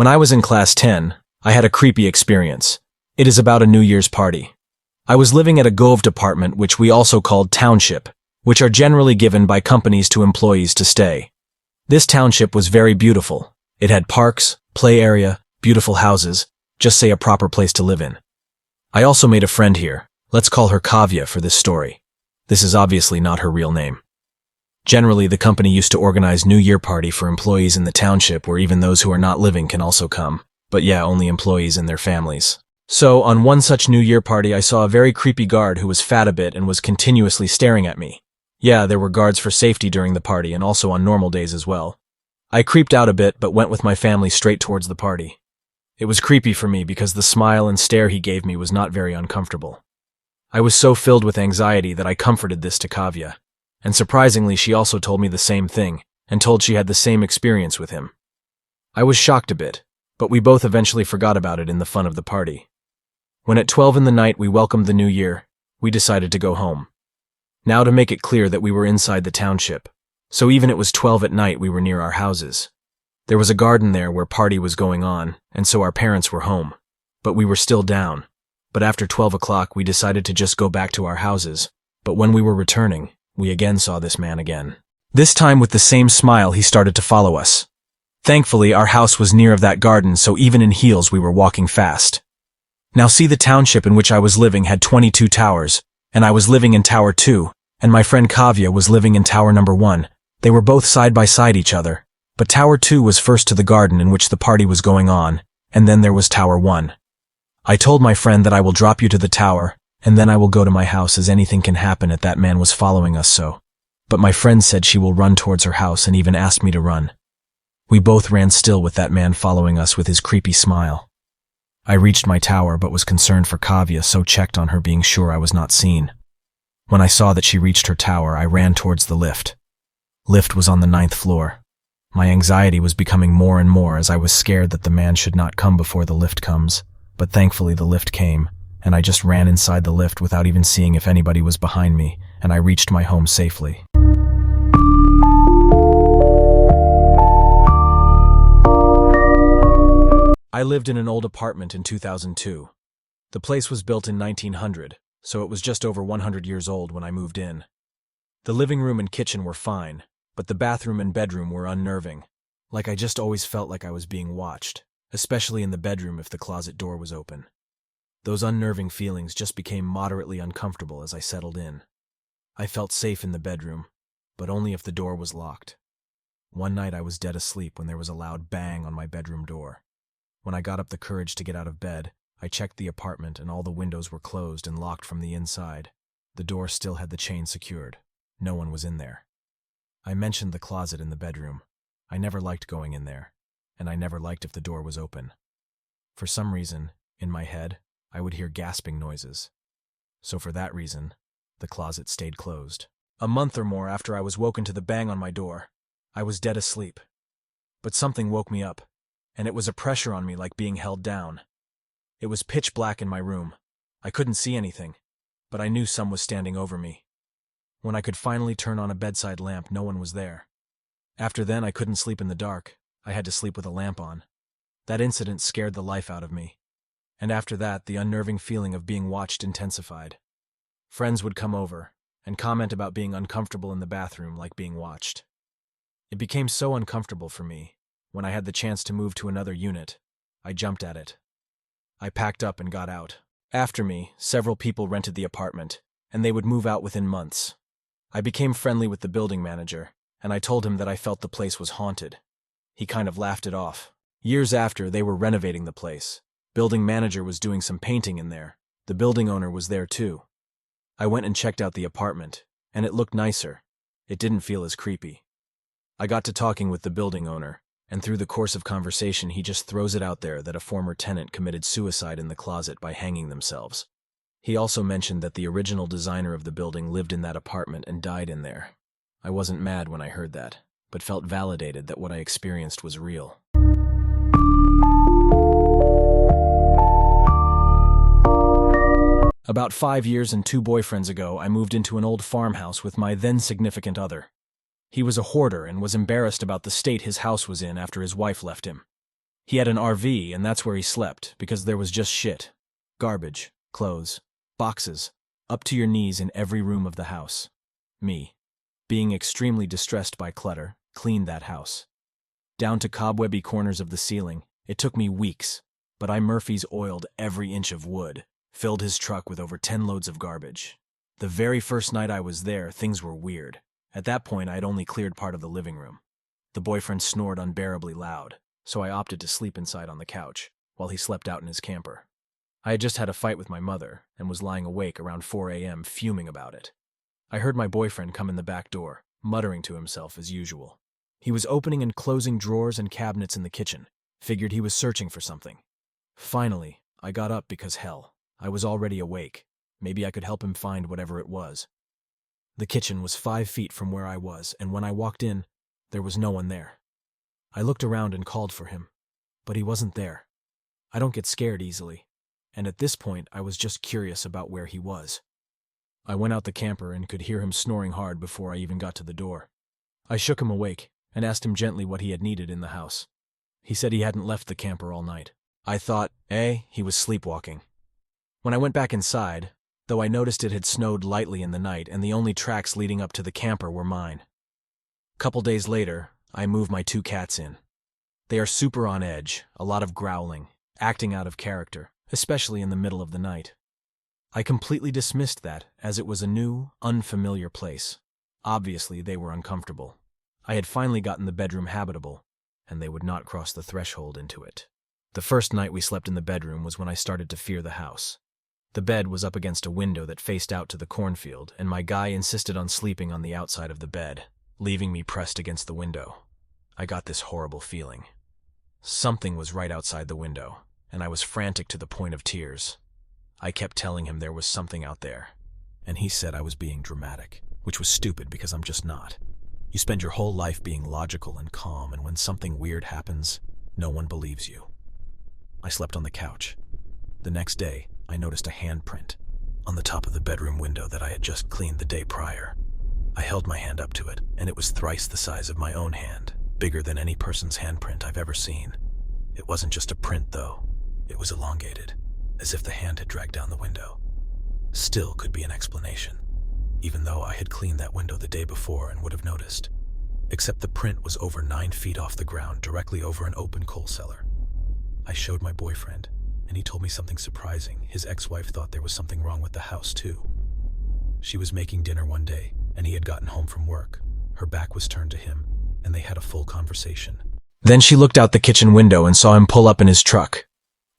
When I was in class 10, I had a creepy experience. It is about a New Year's party. I was living at a goved apartment, which we also called township, which are generally given by companies to employees to stay. This township was very beautiful. It had parks, play area, beautiful houses, just say a proper place to live in. I also made a friend here. Let's call her Kavya for this story. This is obviously not her real name. Generally, the company used to organize New Year party for employees in the township where even those who are not living can also come. But yeah, only employees and their families. So, on one such New Year party, I saw a very creepy guard who was fat a bit and was continuously staring at me. Yeah, there were guards for safety during the party and also on normal days as well. I creeped out a bit but went with my family straight towards the party. It was creepy for me because the smile and stare he gave me was not very uncomfortable. I was so filled with anxiety that I comforted this to Kavya. And surprisingly, she also told me the same thing, and told she had the same experience with him. I was shocked a bit, but we both eventually forgot about it in the fun of the party. When at 12 in the night we welcomed the new year, we decided to go home. Now to make it clear that we were inside the township, so even it was 12 at night we were near our houses. There was a garden there where party was going on, and so our parents were home. But we were still down. But after 12 o'clock we decided to just go back to our houses, but when we were returning, we again saw this man again. This time with the same smile he started to follow us. Thankfully, our house was near of that garden, so even in heels we were walking fast. Now see, the township in which I was living had 22 towers, and I was living in Tower 2, and my friend Kavya was living in Tower number 1. They were both side by side each other, but Tower 2 was first to the garden in which the party was going on, and then there was Tower 1. I told my friend that I will drop you to the tower, and then I will go to my house as anything can happen if that man was following us so. But my friend said she will run towards her house and even asked me to run. We both ran still with that man following us with his creepy smile. I reached my tower but was concerned for Kavya, so checked on her, being sure I was not seen. When I saw that she reached her tower, I ran towards the lift. Lift was on the 9th floor. My anxiety was becoming more and more as I was scared that the man should not come before the lift comes, but thankfully the lift came, and I just ran inside the lift without even seeing if anybody was behind me, and I reached my home safely. I lived in an old apartment in 2002. The place was built in 1900, so it was just over 100 years old when I moved in. The living room and kitchen were fine, but the bathroom and bedroom were unnerving. Like I just always felt like I was being watched, especially in the bedroom if the closet door was open. Those unnerving feelings just became moderately uncomfortable as I settled in. I felt safe in the bedroom, but only if the door was locked. One night I was dead asleep when there was a loud bang on my bedroom door. When I got up the courage to get out of bed, I checked the apartment and all the windows were closed and locked from the inside. The door still had the chain secured. No one was in there. I mentioned the closet in the bedroom. I never liked going in there, and I never liked if the door was open. For some reason, in my head, I would hear gasping noises. So for that reason, the closet stayed closed. A month or more after I was woken to the bang on my door, I was dead asleep. But something woke me up, and it was a pressure on me like being held down. It was pitch black in my room. I couldn't see anything, but I knew some was standing over me. When I could finally turn on a bedside lamp, no one was there. After then, I couldn't sleep in the dark. I had to sleep with a lamp on. That incident scared the life out of me. And after that, the unnerving feeling of being watched intensified. Friends would come over and comment about being uncomfortable in the bathroom, like being watched. It became so uncomfortable for me. When I had the chance to move to another unit, I jumped at it. I packed up and got out. After me, several people rented the apartment, and they would move out within months. I became friendly with the building manager, and I told him that I felt the place was haunted. He kind of laughed it off. Years after, they were renovating the place. Building manager was doing some painting in there. The building owner was there too. I went and checked out the apartment, and it looked nicer. It didn't feel as creepy. I got to talking with the building owner, and through the course of conversation he just throws it out there that a former tenant committed suicide in the closet by hanging themselves. He also mentioned that the original designer of the building lived in that apartment and died in there. I wasn't mad when I heard that, but felt validated that what I experienced was real. About 5 years and 2 boyfriends ago, I moved into an old farmhouse with my then significant other. He was a hoarder and was embarrassed about the state his house was in after his wife left him. He had an RV, and that's where he slept, because there was just shit. Garbage, clothes, boxes, up to your knees in every room of the house. Me, being extremely distressed by clutter, cleaned that house. Down to cobwebby corners of the ceiling. It took me weeks, but I Murphy's oiled every inch of wood, filled his truck with over 10 loads of garbage. The very first night I was there, things were weird. At that point, I had only cleared part of the living room. The boyfriend snored unbearably loud, so I opted to sleep inside on the couch, while he slept out in his camper. I had just had a fight with my mother, and was lying awake around 4 a.m. fuming about it. I heard my boyfriend come in the back door, muttering to himself as usual. He was opening and closing drawers and cabinets in the kitchen. Figured he was searching for something. Finally, I got up because hell, I was already awake. Maybe I could help him find whatever it was. The kitchen was 5 feet from where I was, and when I walked in, there was no one there. I looked around and called for him, but he wasn't there. I don't get scared easily, and at this point I was just curious about where he was. I went out the camper and could hear him snoring hard before I even got to the door. I shook him awake and asked him gently what he had needed in the house. He said he hadn't left the camper all night. I thought, he was sleepwalking. When I went back inside, though I noticed it had snowed lightly in the night and the only tracks leading up to the camper were mine. Couple days later, I moved my 2 cats in. They are super on edge, a lot of growling, acting out of character, especially in the middle of the night. I completely dismissed that, as it was a new, unfamiliar place. Obviously, they were uncomfortable. I had finally gotten the bedroom habitable, and they would not cross the threshold into it. The first night we slept in the bedroom was when I started to fear the house. The bed was up against a window that faced out to the cornfield, and my guy insisted on sleeping on the outside of the bed, leaving me pressed against the window. I got this horrible feeling. Something was right outside the window, and I was frantic to the point of tears. I kept telling him there was something out there, and he said I was being dramatic, which was stupid because I'm just not. You spend your whole life being logical and calm, and when something weird happens, no one believes you. I slept on the couch. The next day, I noticed a handprint on the top of the bedroom window that I had just cleaned the day prior. I held my hand up to it, and it was thrice the size of my own hand, bigger than any person's handprint I've ever seen. It wasn't just a print, though. It was elongated, as if the hand had dragged down the window. Still could be an explanation, even though I had cleaned that window the day before and would have noticed. Except the print was over 9 feet off the ground, directly over an open coal cellar. I showed my boyfriend, and he told me something surprising. His ex-wife thought there was something wrong with the house, too. She was making dinner one day, and he had gotten home from work. Her back was turned to him, and they had a full conversation. Then she looked out the kitchen window and saw him pull up in his truck.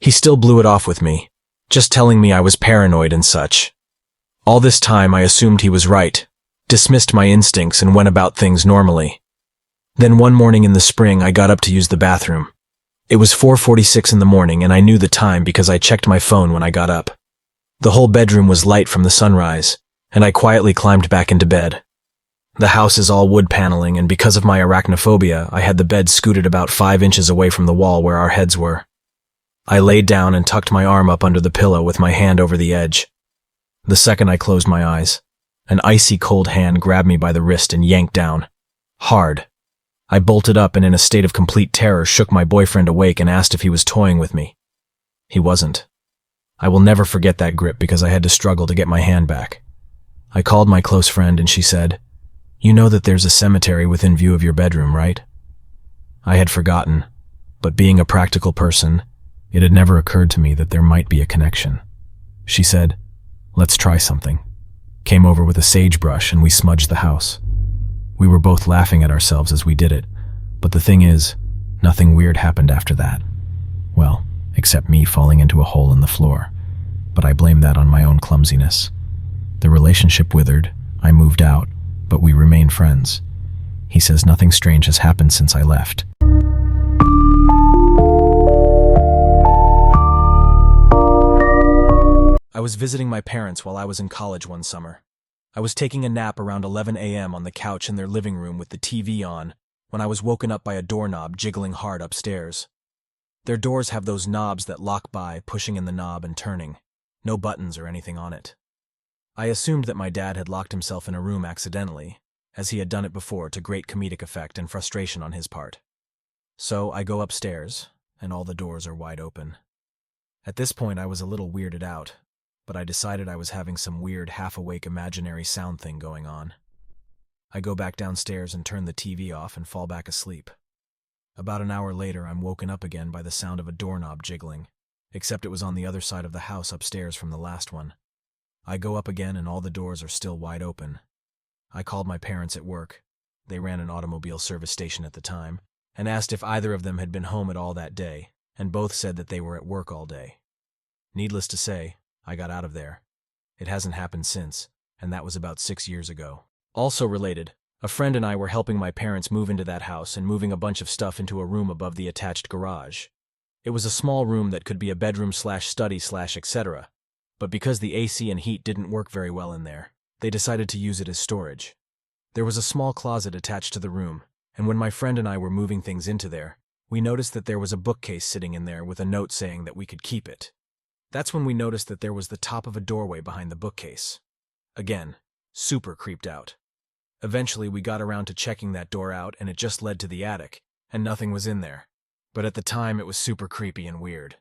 He still blew it off with me, just telling me I was paranoid and such. All this time I assumed he was right, dismissed my instincts and went about things normally. Then one morning in the spring I got up to use the bathroom. It was 4:46 in the morning, and I knew the time because I checked my phone when I got up. The whole bedroom was light from the sunrise, and I quietly climbed back into bed. The house is all wood paneling, and because of my arachnophobia, I had the bed scooted about 5 inches away from the wall where our heads were. I laid down and tucked my arm up under the pillow with my hand over the edge. The second I closed my eyes, an icy cold hand grabbed me by the wrist and yanked down. Hard. I bolted up and in a state of complete terror shook my boyfriend awake and asked if he was toying with me. He wasn't. I will never forget that grip because I had to struggle to get my hand back. I called my close friend and she said, "You know that there's a cemetery within view of your bedroom, right?" I had forgotten, but being a practical person, it had never occurred to me that there might be a connection. She said, "Let's try something." Came over with a sagebrush and we smudged the house. We were both laughing at ourselves as we did it, but the thing is, nothing weird happened after that. Well, except me falling into a hole in the floor, but I blame that on my own clumsiness. The relationship withered, I moved out, but we remain friends. He says nothing strange has happened since I left. I was visiting my parents while I was in college one summer. I was taking a nap around 11 a.m. on the couch in their living room with the TV on when I was woken up by a doorknob jiggling hard upstairs. Their doors have those knobs that lock by, pushing in the knob and turning. No buttons or anything on it. I assumed that my dad had locked himself in a room accidentally, as he had done it before to great comedic effect and frustration on his part. So I go upstairs, and all the doors are wide open. At this point, I was a little weirded out, but I decided I was having some weird half-awake imaginary sound thing going on. I go back downstairs and turn the TV off and fall back asleep. About an hour later, I'm woken up again by the sound of a doorknob jiggling, except it was on the other side of the house upstairs from the last one. I go up again and all the doors are still wide open. I called my parents at work. They ran an automobile service station at the time, and asked if either of them had been home at all that day, and both said that they were at work all day. Needless to say, I got out of there. It hasn't happened since, and that was about 6 years ago. Also related, a friend and I were helping my parents move into that house and moving a bunch of stuff into a room above the attached garage. It was a small room that could be a bedroom/study/etc., but because the AC and heat didn't work very well in there, they decided to use it as storage. There was a small closet attached to the room, and when my friend and I were moving things into there, we noticed that there was a bookcase sitting in there with a note saying that we could keep it. That's when we noticed that there was the top of a doorway behind the bookcase. Again, super creeped out. Eventually, we got around to checking that door out and it just led to the attic, and nothing was in there. But at the time, it was super creepy and weird.